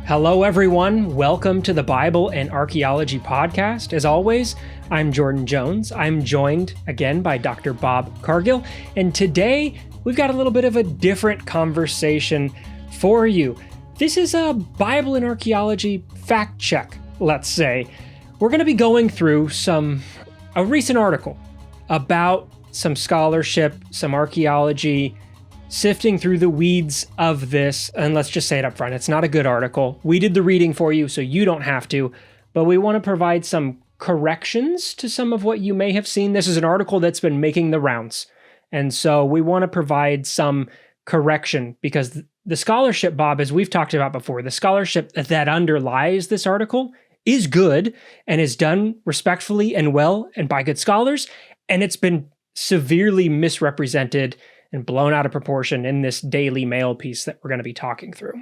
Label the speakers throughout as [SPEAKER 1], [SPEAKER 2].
[SPEAKER 1] Hello, everyone. Welcome to the Bible and Archaeology podcast. As always, I'm Jordan Jones. I'm joined again by Dr. Bob Cargill. And today we've got a little bit of a different conversation for you. This is a Bible and Archaeology fact check, let's say. We're going to be going through a recent article about some scholarship, some archaeology, sifting through the weeds of this, and let's just say it up front, it's not a good article. We did the reading for you, so you don't have to, but we want to provide some corrections to some of what you may have seen. This is an article that's been making the rounds, and so we want to provide some correction because the scholarship, Bob, as we've talked about before, the scholarship that underlies this article is good and is done respectfully and well and by good scholars, and it's been severely misrepresented and blown out of proportion in this Daily Mail piece that we're going to be talking through.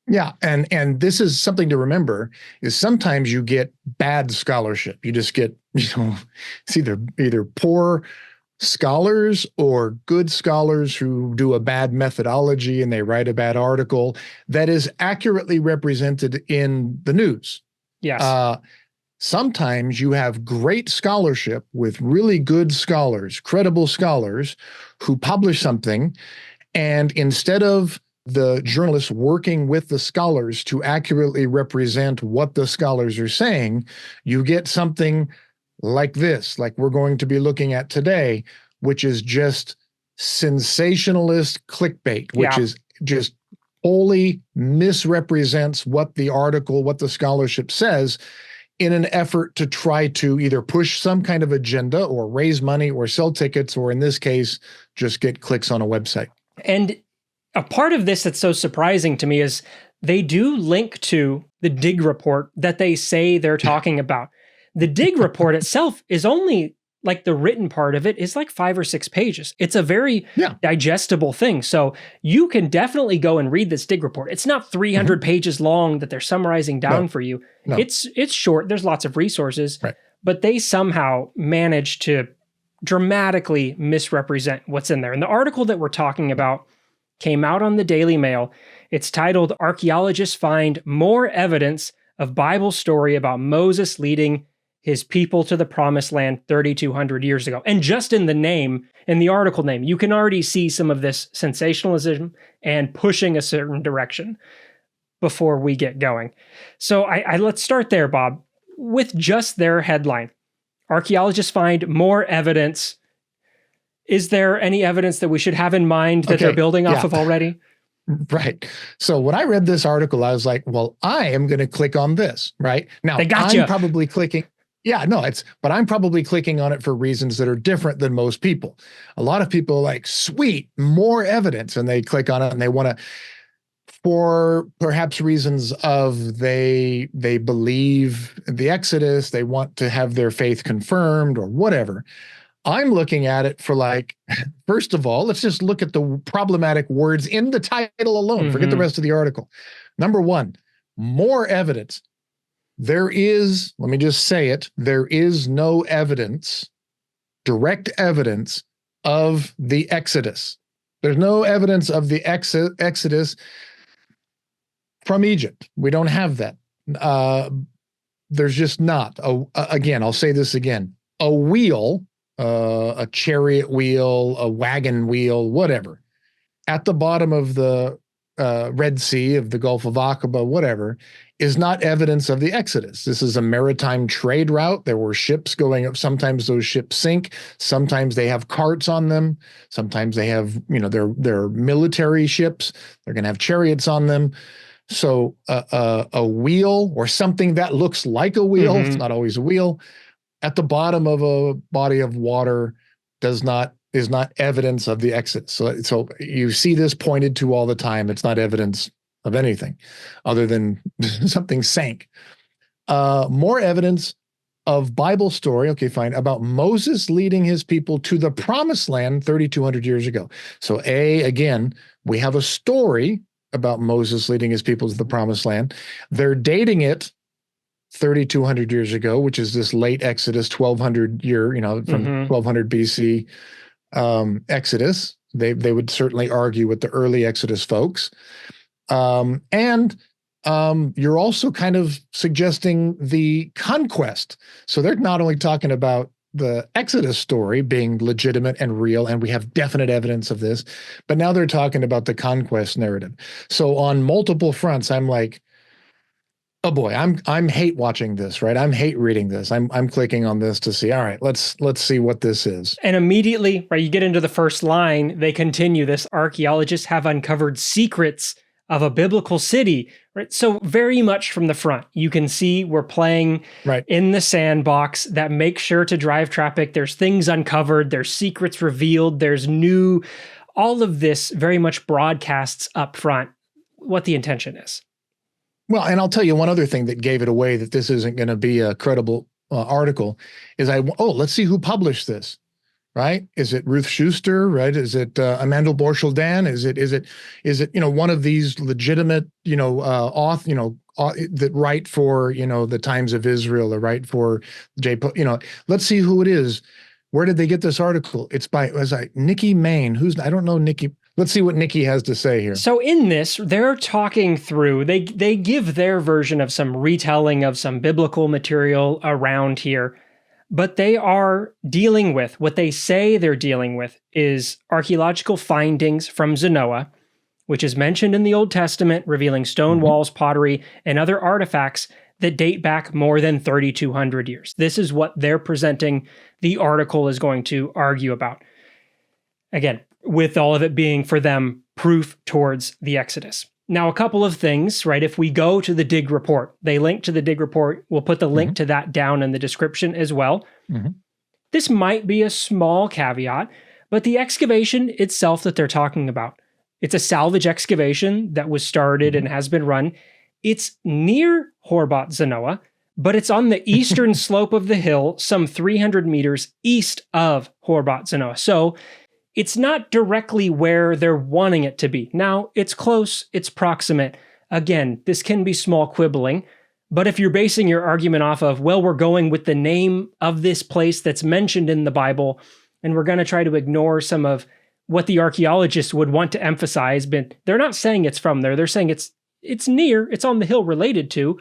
[SPEAKER 2] Yeah, and this is something to remember, is sometimes you get bad scholarship. You just get, it's either poor scholars or good scholars who do a bad methodology and they write a bad article that is accurately represented in the news.
[SPEAKER 1] Yes.
[SPEAKER 2] Sometimes you have great scholarship with really good scholars, credible scholars who publish something, and instead of the journalists working with the scholars to accurately represent what the scholars are saying, you get something like this, like we're going to be looking at today, which is just sensationalist clickbait, which is just wholly misrepresents what the article, what the scholarship says, in an effort to try to either push some kind of agenda or raise money or sell tickets, or in this case, just get clicks on a website.
[SPEAKER 1] And a part of this that's so surprising to me is they do link to the dig report that they say they're talking about. The dig report itself is only, like the written part of it is like 5 or 6 pages. It's a very digestible thing. So you can definitely go and read this dig report. It's not 300 pages long that they're summarizing down for you. No. It's short. There's lots of resources, but they somehow manage to dramatically misrepresent what's in there. And the article that we're talking about came out on the Daily Mail. It's titled, "Archaeologists Find More Evidence of Bible Story About Moses Leading His People to the Promised Land 3,200 years ago." And just in the name, in the article name, you can already see some of this sensationalism and pushing a certain direction before we get going. So let's start there, Bob, with just their headline. Archaeologists find more evidence. Is there any evidence that we should have in mind that they're building off of already?
[SPEAKER 2] Right. So when I read this article, I was like, well, I am going to click on this, right? Now,
[SPEAKER 1] I'm
[SPEAKER 2] probably clicking. But I'm probably clicking on it for reasons that are different than most people. A lot of people are like, sweet, more evidence. And they click on it and they want to, for perhaps reasons of they believe the Exodus, they want to have their faith confirmed or whatever. I'm looking at it for like, first of all, let's just look at the problematic words in the title alone. Forget the rest of the article. Number one, more evidence. There is, let me just say it, there is no evidence, direct evidence of the Exodus. There's no evidence of the Exodus from Egypt. We don't have that. There's just not. Again, I'll say this again. A wheel, a chariot wheel, a wagon wheel, whatever, at the bottom of the Red Sea, of the Gulf of Aqaba, whatever, is not evidence of the Exodus. This is a maritime trade route. There were ships going up. Sometimes those ships sink. Sometimes they have carts on them. Sometimes they have, they're military ships. They're going to have chariots on them. So a wheel or something that looks like a wheel, it's not always a wheel, at the bottom of a body of water is not evidence of the Exodus. So you see this pointed to all the time. It's not evidence of anything other than something sank. More evidence of Bible story, okay, fine, about Moses leading his people to the Promised Land 3,200 years ago. So again, we have a story about Moses leading his people to the Promised Land. They're dating it 3,200 years ago, which is this late Exodus, 1,200 year, from 1,200 BC Exodus. They would certainly argue with the early Exodus folks. And you're also kind of suggesting the conquest. So they're not only talking about the Exodus story being legitimate and real, and we have definite evidence of this, but now they're talking about the conquest narrative. So on multiple fronts, I'm like, oh boy, I'm hate watching this, right? I'm hate reading this. I'm clicking on this to see, all right, let's see what this is.
[SPEAKER 1] And immediately, right, you get into the first line, they continue this: archaeologists have uncovered secrets of a biblical city, right? So very much from the front, you can see we're playing in the sandbox that makes sure to drive traffic. There's things uncovered, there's secrets revealed, there's new, all of this very much broadcasts up front what the intention is.
[SPEAKER 2] Well, and I'll tell you one other thing that gave it away that this isn't going to be a credible article is let's see who published this. Right? Is it Ruth Schuster? Right? Is it Amanda Borschel-Dan? Is it one of these legitimate that write for the Times of Israel or write for let's see who it is. Where did they get this article? It's by Nikki Main. I don't know Nikki. Let's see what Nikki has to say here.
[SPEAKER 1] So in this, they're talking through. They give their version of some retelling of some biblical material around here. But they are dealing with, what they say they're dealing with is archaeological findings from Zanoah, which is mentioned in the Old Testament, revealing stone walls, pottery, and other artifacts that date back more than 3,200 years. This is what they're presenting the article is going to argue about. Again, with all of it being, for them, proof towards the Exodus. Now, a couple of things, right? If we go to the dig report, they link to the dig report. We'll put the link to that down in the description as well. This might be a small caveat, but the excavation itself that they're talking about, it's a salvage excavation that was started and has been run. It's near Horbat Zanoah, but it's on the eastern slope of the hill, some 300 meters east of Horbat Zanoah. So it's not directly where they're wanting it to be. Now, it's close, it's proximate. Again, this can be small quibbling, but if you're basing your argument off of, well, we're going with the name of this place that's mentioned in the Bible, and we're going to try to ignore some of what the archaeologists would want to emphasize, but they're not saying it's from there. They're saying it's near, it's on the hill related to,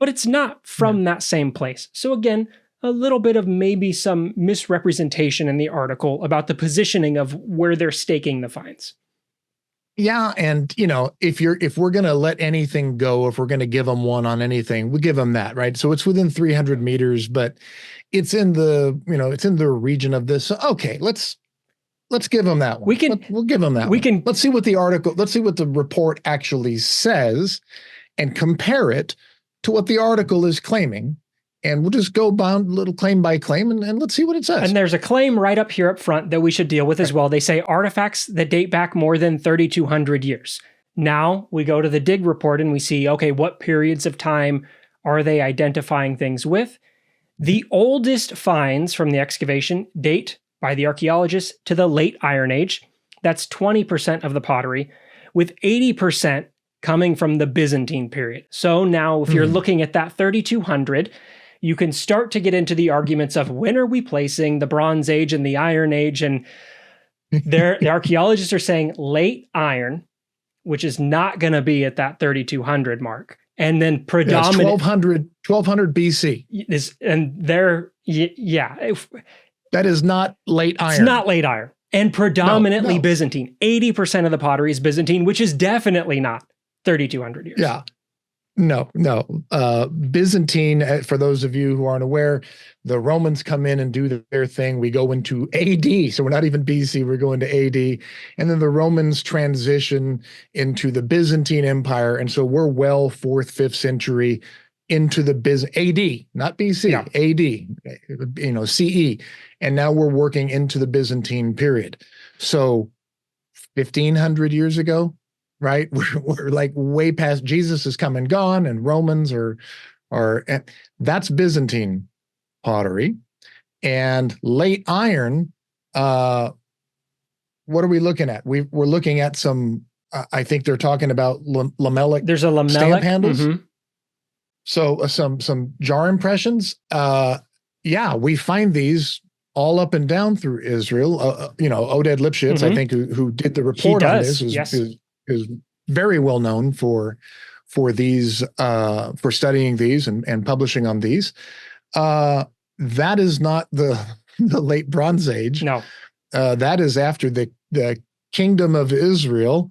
[SPEAKER 1] but it's not from that same place. So again, a little bit of maybe some misrepresentation in the article about the positioning of where they're staking the finds.
[SPEAKER 2] Yeah, and if we're going to let anything go, if we're going to give them one on anything, we give them that, right? So it's within 300 meters, but it's in the it's in the region of this. So, okay, let's give them that one. We'll give them that. Let's see what the report actually says, and compare it to what the article is claiming. And we'll just go bound little claim by claim and let's see what it says.
[SPEAKER 1] And there's a claim right up here up front that we should deal with as well. They say artifacts that date back more than 3,200 years. Now we go to the dig report and we see, okay, what periods of time are they identifying things with? The oldest finds from the excavation date by the archaeologists to the late Iron Age. That's 20% of the pottery, with 80% coming from the Byzantine period. So now if you're looking at that 3,200, you can start to get into the arguments of when are we placing the Bronze Age and the Iron Age, and the archaeologists are saying late Iron, which is not going to be at that 3,200 mark, and then predominant
[SPEAKER 2] 1200 BC
[SPEAKER 1] is, and they're
[SPEAKER 2] that is not late Iron.
[SPEAKER 1] It's not late Iron, and predominantly Byzantine. 80% of the pottery is Byzantine, which is definitely not 3,200 years.
[SPEAKER 2] Yeah. No. Byzantine, for those of you who aren't aware, the Romans come in and do their thing. We go into AD. So we're not even BC, we're going to AD. And then the Romans transition into the Byzantine Empire. And so we're well 4th, 5th century into the AD, not BC, AD, CE. And now we're working into the Byzantine period. So 1,500 years ago, right? We're like way past. Jesus is come and gone, and Romans are that's Byzantine pottery. And late Iron, what are we looking at? We're looking at some, I think they're talking about lamellic.
[SPEAKER 1] There's a lamellic
[SPEAKER 2] stamp handles. So some jar impressions. We find these all up and down through Israel. Oded Lipschitz, I think, who did the report on this, is very well known for for these, for studying these and publishing on these. That is not the late Bronze Age.
[SPEAKER 1] No.
[SPEAKER 2] That is after the kingdom of Israel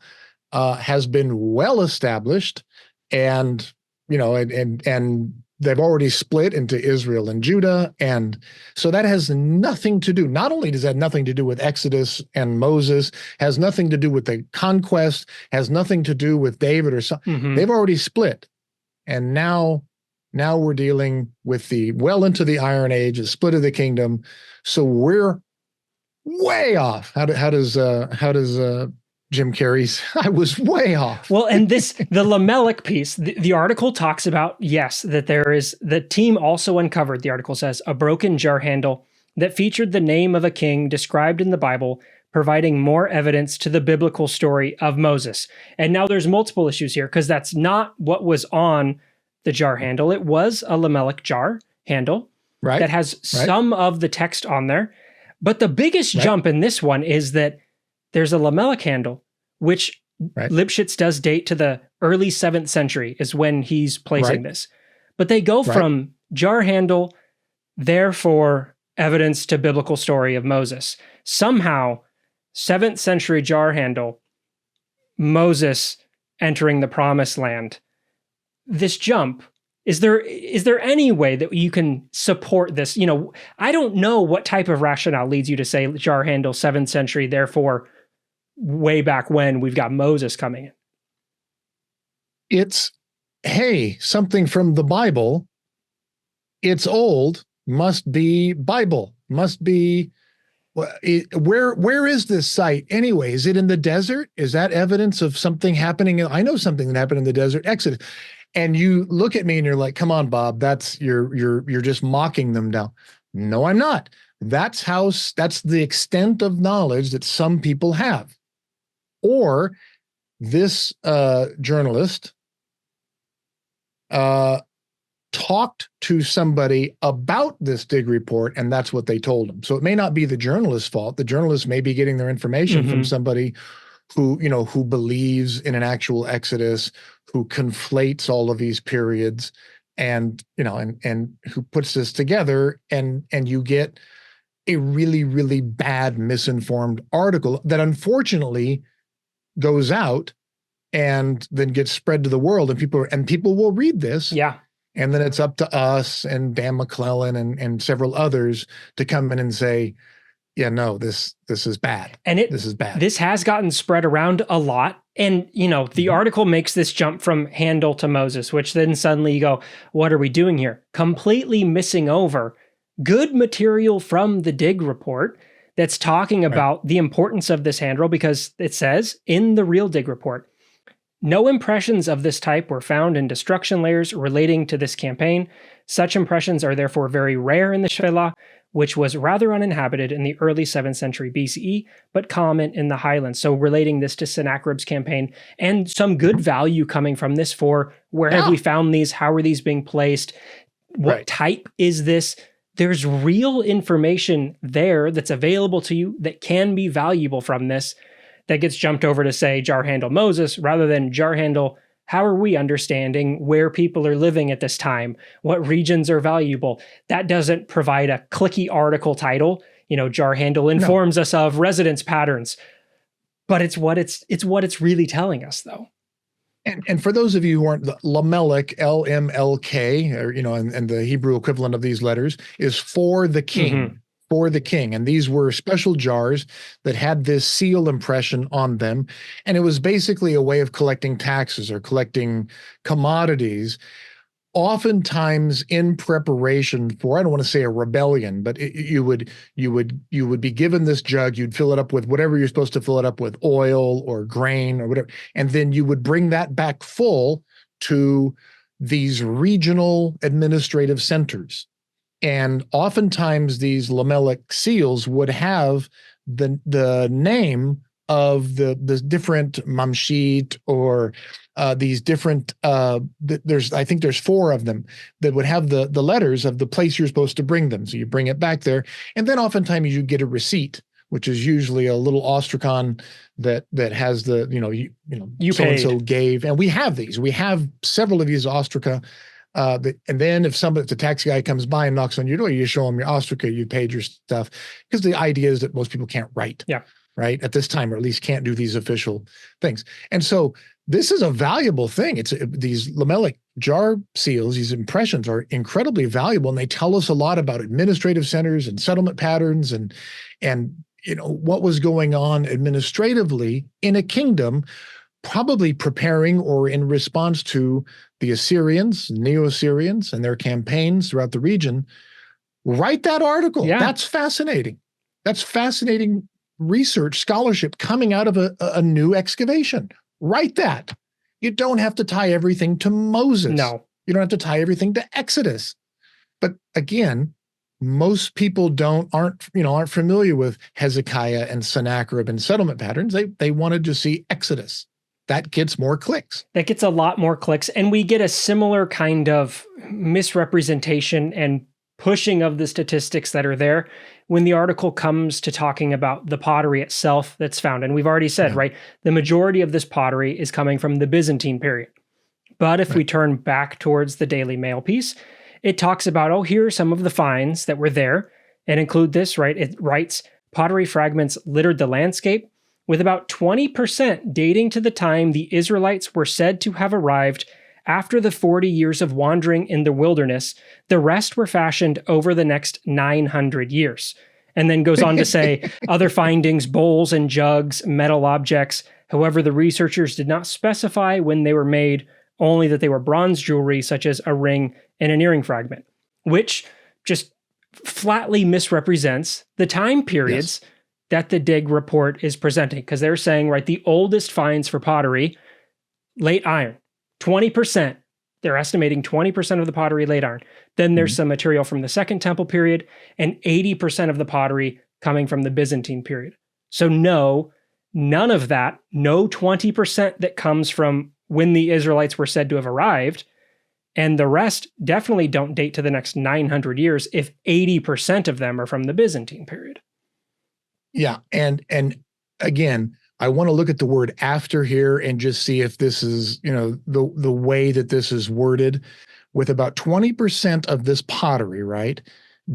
[SPEAKER 2] has been well established, and they've already split into Israel and Judah. And so that has nothing to do, not only does that nothing to do with Exodus and Moses, has nothing to do with the conquest, has nothing to do with David or something.
[SPEAKER 1] Mm-hmm.
[SPEAKER 2] They've already split. And now we're dealing with well into the Iron Age, the split of the kingdom. So we're way off. How does Jim Carrey's I was way off?
[SPEAKER 1] Well, and the Lamech piece, the article talks about, yes, that the team also uncovered, the article says, a broken jar handle that featured the name of a king described in the Bible, providing more evidence to the biblical story of Moses. And now there's multiple issues here, because that's not what was on the jar handle. It was a Lamech jar handle that has some of the text on there. But the biggest jump in this one is that there's a Lamech handle, which Lipschitz does date to the early 7th century is when he's placing this. But they go from jar handle, therefore evidence to biblical story of Moses. Somehow, 7th century jar handle, Moses entering the promised land. This jump, is there any way that you can support this? I don't know what type of rationale leads you to say jar handle 7th century, therefore way back when we've got Moses coming in.
[SPEAKER 2] It's, hey, something from the Bible. It's old, must be Bible, must be. Where is this site anyway? Is it in the desert? Is that evidence of something happening? I know something that happened in the desert, Exodus. And you look at me and you're like, come on, Bob, you're just mocking them now. No, I'm not. That's the extent of knowledge that some people have. Or this journalist talked to somebody about this dig report, and that's what they told him. So it may not be the journalist's fault. The journalist may be getting their information from somebody who believes in an actual Exodus, who conflates all of these periods, and who puts this together, and you get a really, really bad, misinformed article that unfortunately goes out and then gets spread to the world, and people will read this. Yeah. And then it's up to us and Dan McClellan and several others to come in and say, yeah, no, this is bad. And this is bad. This has gotten spread around a lot. And, the article makes this jump from handle to Moses, which then suddenly you go, what are we doing here? Completely missing over good material from the dig report that's talking about the importance of this handle, because it says in the real dig report, no impressions of this type were found in destruction layers relating to this campaign. Such impressions are therefore very rare in the Shelah, which was rather uninhabited in the early 7th century BCE, but common in the highlands. So relating this to Sennacherib's campaign, and some good value coming from this for where have we found these? How are these being placed? What type is this? There's real information there that's available to you that can be valuable from this, that gets jumped over to say jar handle Moses rather than jar handle, how are we understanding where people are living at this time? What regions are valuable? That doesn't provide a clicky article title. Jar handle informs us of residence patterns, but it's what it's really telling us, though. And for those of you who aren't, Lamech, LMLK, or and the Hebrew equivalent of these letters is for the king. For the king. And these were special jars that had this seal impression on them. And it was basically a way of collecting taxes or collecting commodities, oftentimes in preparation for, I don't want to say a rebellion, but you would be given this jug, you'd fill it up with whatever you're supposed to fill it up with, oil or grain or whatever. And then you would bring that back full to these regional administrative centers. And oftentimes these Lamech seals would have the name of the different mamshit or these different, I think there's 4 of them that would have the letters of the place you're supposed to bring them. So you bring it back there. And then oftentimes you get a receipt which is usually a little ostracon that has the,
[SPEAKER 1] You
[SPEAKER 2] so-and-so
[SPEAKER 1] paid.
[SPEAKER 2] gave. And we have these. We have several of these ostraca. And then if the taxi guy comes by and knocks on your door, you show him your ostraca, you paid your stuff. Because the idea is that most people can't write.
[SPEAKER 1] Yeah.
[SPEAKER 2] Right, at this time, or at least can't do these official things. And so this is a valuable thing. It's these lamellic jar seals, these impressions are incredibly valuable, and they tell us a lot about administrative centers and settlement patterns and what was going on administratively in a kingdom, probably preparing or in response to the Assyrians, Neo-Assyrians, and their campaigns throughout the region. Write that article.
[SPEAKER 1] Yeah.
[SPEAKER 2] That's fascinating. That's fascinating research, scholarship coming out of a new excavation. Write that. You don't have to tie everything to Moses.
[SPEAKER 1] No.
[SPEAKER 2] You don't have to tie everything to Exodus. But again, most people aren't familiar with Hezekiah and Sennacherib and settlement patterns. They wanted to see Exodus. That gets more clicks.
[SPEAKER 1] That gets a lot more clicks. And we get a similar kind of misrepresentation and pushing of the statistics that are there when the article comes to talking about the pottery itself that's found. And we've already said, right, the majority of this pottery is coming from the Byzantine period. But if we turn back towards the Daily Mail piece, it talks about, here are some of the finds that were there, and include this, right? It writes, pottery fragments littered the landscape, with about 20% dating to the time the Israelites were said to have arrived after the 40 years of wandering in the wilderness. The rest were fashioned over the next 900 years. And then goes on to say, other findings, bowls and jugs, metal objects. However, the researchers did not specify when they were made, only that they were bronze jewelry, such as a ring and an earring fragment, which just flatly misrepresents the time periods that the dig report is presenting. Because they're saying, right, the oldest finds for pottery, late iron. 20%. They're estimating 20% of the pottery late iron. Then there's some material from the Second Temple period, and 80% of the pottery coming from the Byzantine period. So no, none of that, no 20% that comes from when the Israelites were said to have arrived, and the rest definitely don't date to the next 900 years if 80% of them are from the Byzantine period.
[SPEAKER 2] Yeah, and again, I want to look at the word after here and just see if this is, the way that this is worded. With about 20% of this pottery, right,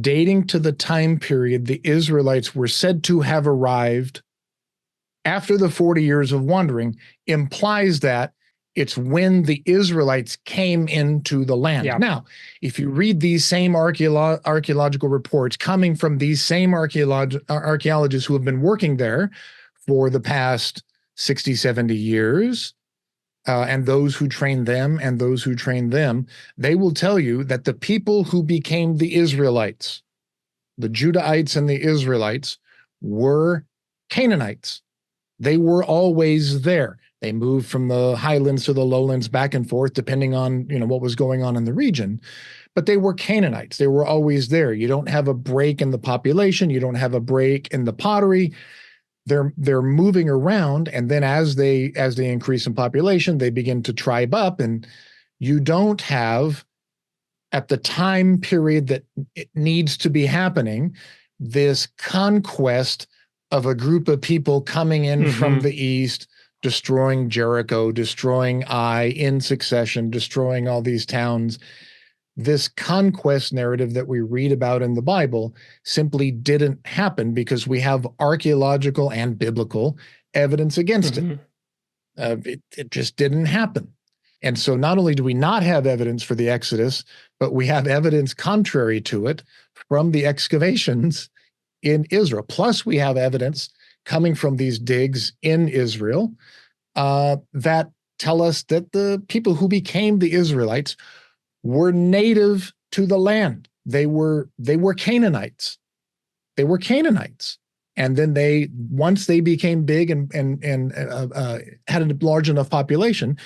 [SPEAKER 2] dating to the time period the Israelites were said to have arrived after the 40 years of wandering, implies that it's when the Israelites came into the land.
[SPEAKER 1] Yeah.
[SPEAKER 2] Now, if you read these same archaeological reports coming from these same archaeologists who have been working there for the past 60, 70 years, and those who trained them and those who trained them, they will tell you that the people who became the Israelites, the Judahites and the Israelites, were Canaanites. They were always there. They moved from the highlands to the lowlands back and forth, depending on, what was going on in the region. But they were Canaanites. They were always there. You don't have a break in the population. You don't have a break in the pottery. They're moving around, and then as they increase in population, they begin to tribe up, and you don't have, at the time period that it needs to be happening, this conquest of a group of people coming in from the east, destroying Jericho, destroying Ai in succession, destroying all these towns. This conquest narrative that we read about in the Bible simply didn't happen because we have archaeological and biblical evidence against it. It just didn't happen. And so not only do we not have evidence for the Exodus, but we have evidence contrary to it from the excavations in Israel. Plus, we have evidence coming from these digs in Israel that tell us that the people who became the Israelites were native to the land. They were Canaanites. They were Canaanites. And then once they became big and had a large enough population,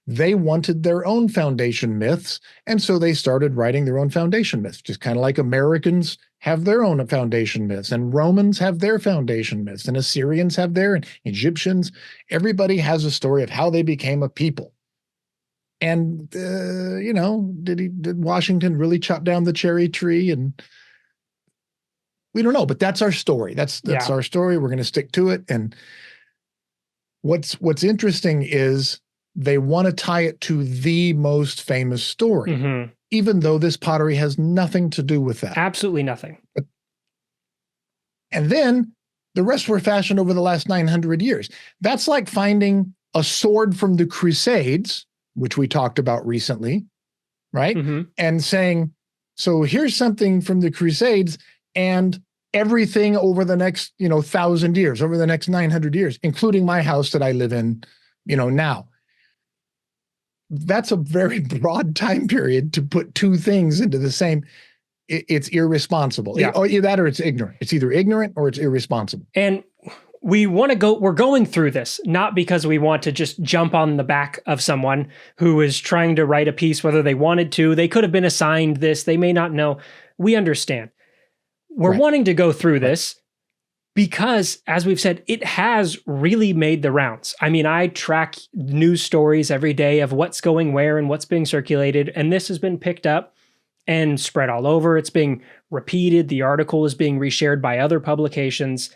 [SPEAKER 2] they wanted their own foundation myths. And so they started writing their own foundation myths, just kind of like Americans have their own foundation myths, and Romans have their foundation myths, and Assyrians have their, and Egyptians. Everybody has a story of how they became a people. And, did Washington really chop down the cherry tree? And We don't know, but that's our story. That's our story. We're going to stick to it. And what's interesting is they want to tie it to the most famous story, even though this pottery has nothing to do with that.
[SPEAKER 1] Absolutely nothing.
[SPEAKER 2] And then the rest were fashioned over the last 900 years. That's like finding a sword from the Crusades, which we talked about recently, right? And saying, so here's something from the Crusades and everything over the next, 1,000 years, over the next 900 years, including my house that I live in, now. That's a very broad time period to put two things into the same. It's irresponsible. Either that or it's ignorant. It's either ignorant or it's irresponsible.
[SPEAKER 1] And we're going through this, not because we want to just jump on the back of someone who is trying to write a piece, whether they wanted to. They could have been assigned this. They may not know. We understand. We're wanting to go through this because, as we've said, it has really made the rounds. I mean, I track news stories every day of what's going where and what's being circulated, and this has been picked up and spread all over. It's being repeated. The article is being reshared by other publications,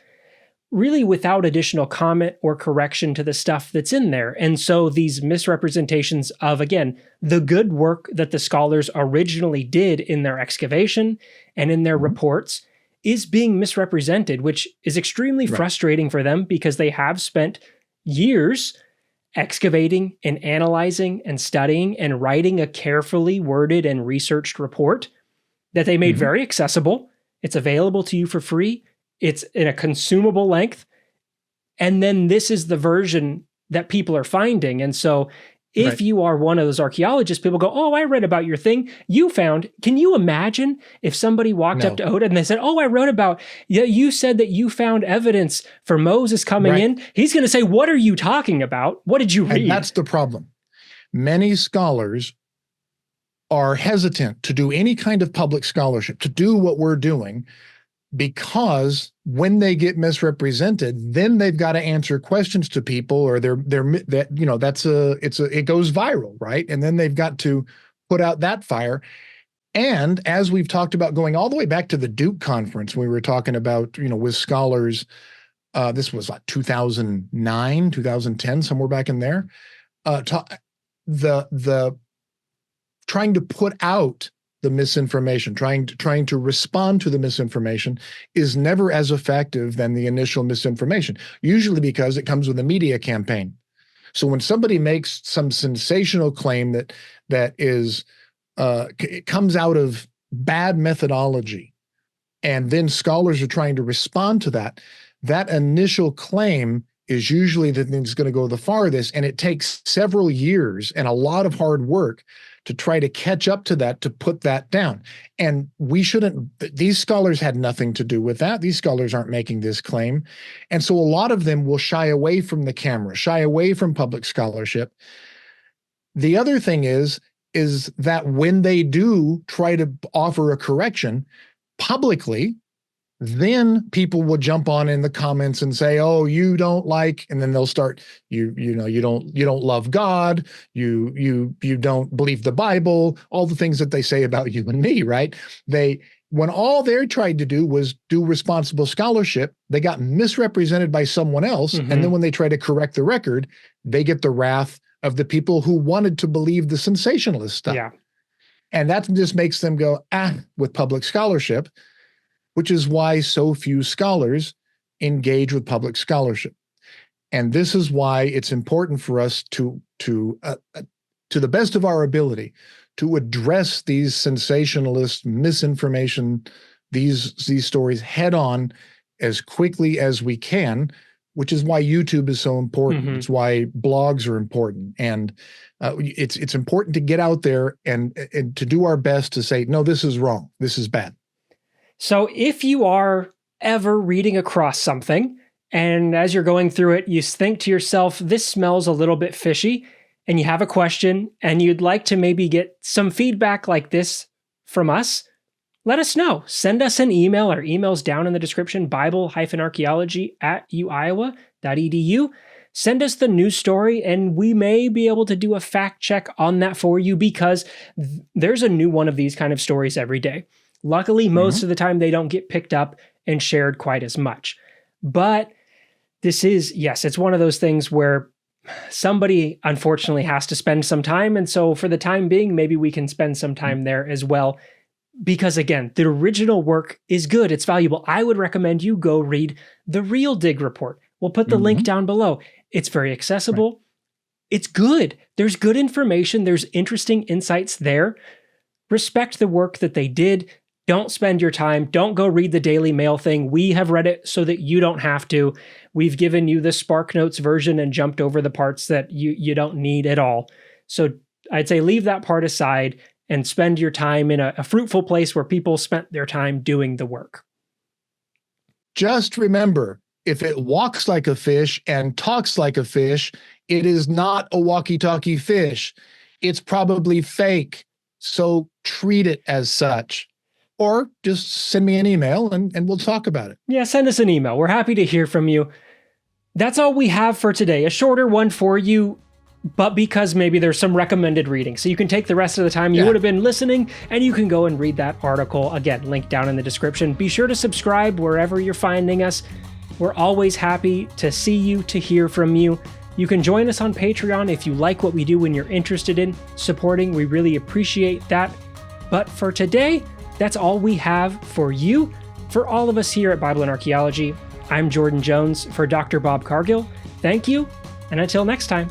[SPEAKER 1] really without additional comment or correction to the stuff that's in there. And so these misrepresentations of, again, the good work that the scholars originally did in their excavation and in their reports is being misrepresented, which is extremely frustrating for them because they have spent years excavating and analyzing and studying and writing a carefully worded and researched report that they made very accessible. It's available to you for free. It's in a consumable length. And then this is the version that people are finding. And so if you are one of those archaeologists, people go, oh, I read about your thing you found. Can you imagine if somebody walked up to Oda and they said, oh, I wrote about, you said that you found evidence for Moses coming in. He's going to say, what are you talking about? What did you read?
[SPEAKER 2] And that's the problem. Many scholars are hesitant to do any kind of public scholarship, to do what we're doing, because when they get misrepresented, then they've got to answer questions to people, or it goes viral, right? And then they've got to put out that fire. And as we've talked about, going all the way back to the Duke conference, we were talking about, with scholars, this was like 2009, 2010, somewhere back in there, the trying to put out the misinformation, trying to respond to the misinformation is never as effective than the initial misinformation, usually because it comes with a media campaign. So when somebody makes some sensational claim that is it comes out of bad methodology, and then scholars are trying to respond to that initial claim is usually the thing that's going to go the farthest, and it takes several years and a lot of hard work to try to catch up to that, to put that down. And these scholars had nothing to do with that. These scholars aren't making this claim. And so a lot of them will shy away from the camera, shy away from public scholarship. The other thing is that when they do try to offer a correction publicly, then people will jump on in the comments and say, oh, you don't like, and then they'll start, you don't love God, you don't believe the Bible, all the things that they say about you and me, right? When all they tried to do was do responsible scholarship, they got misrepresented by someone else. And then when they try to correct the record, they get the wrath of the people who wanted to believe the sensationalist stuff.
[SPEAKER 1] Yeah.
[SPEAKER 2] And that just makes them go, with public scholarship, which is why so few scholars engage with public scholarship. And this is why it's important for us to the best of our ability, to address these sensationalist misinformation, these stories head on as quickly as we can, which is why YouTube is so important. It's why blogs are important. And it's important to get out there and to do our best to say, no, this is wrong. This is bad.
[SPEAKER 1] So if you are ever reading across something, and as you're going through it, you think to yourself, this smells a little bit fishy, and you have a question, and you'd like to maybe get some feedback like this from us, let us know. Send us an email. Our email's down in the description, bible-archaeology@uiowa.edu. Send us the news story, and we may be able to do a fact check on that for you, because there's a new one of these kind of stories every day. Luckily, most of the time they don't get picked up and shared quite as much. But this is, yes, it's one of those things where somebody unfortunately has to spend some time. And so for the time being, maybe we can spend some time there as well. Because again, the original work is good. It's valuable. I would recommend you go read the real dig report. We'll put the link down below. It's very accessible. Right. It's good. There's good information. There's interesting insights there. Respect the work that they did. Don't spend your time. Don't go read the Daily Mail thing. We have read it so that you don't have to. We've given you the SparkNotes version and jumped over the parts that you don't need at all. So I'd say leave that part aside and spend your time in a fruitful place where people spent their time doing the work.
[SPEAKER 2] Just remember, if it walks like a fish and talks like a fish, it is not a walkie-talkie fish. It's probably fake. So treat it as such. Or just send me an email and we'll talk about it.
[SPEAKER 1] Yeah, send us an email. We're happy to hear from you. That's all we have for today. A shorter one for you, but because maybe there's some recommended reading. So you can take the rest of the time you would have been listening and you can go and read that article. Again, link down in the description. Be sure to subscribe wherever you're finding us. We're always happy to see you, to hear from you. You can join us on Patreon if you like what we do and you're interested in supporting. We really appreciate that. But for today, that's all we have for you. For all of us here at Bible and Archaeology, I'm Jordan Jones for Dr. Bob Cargill. Thank you, and until next time.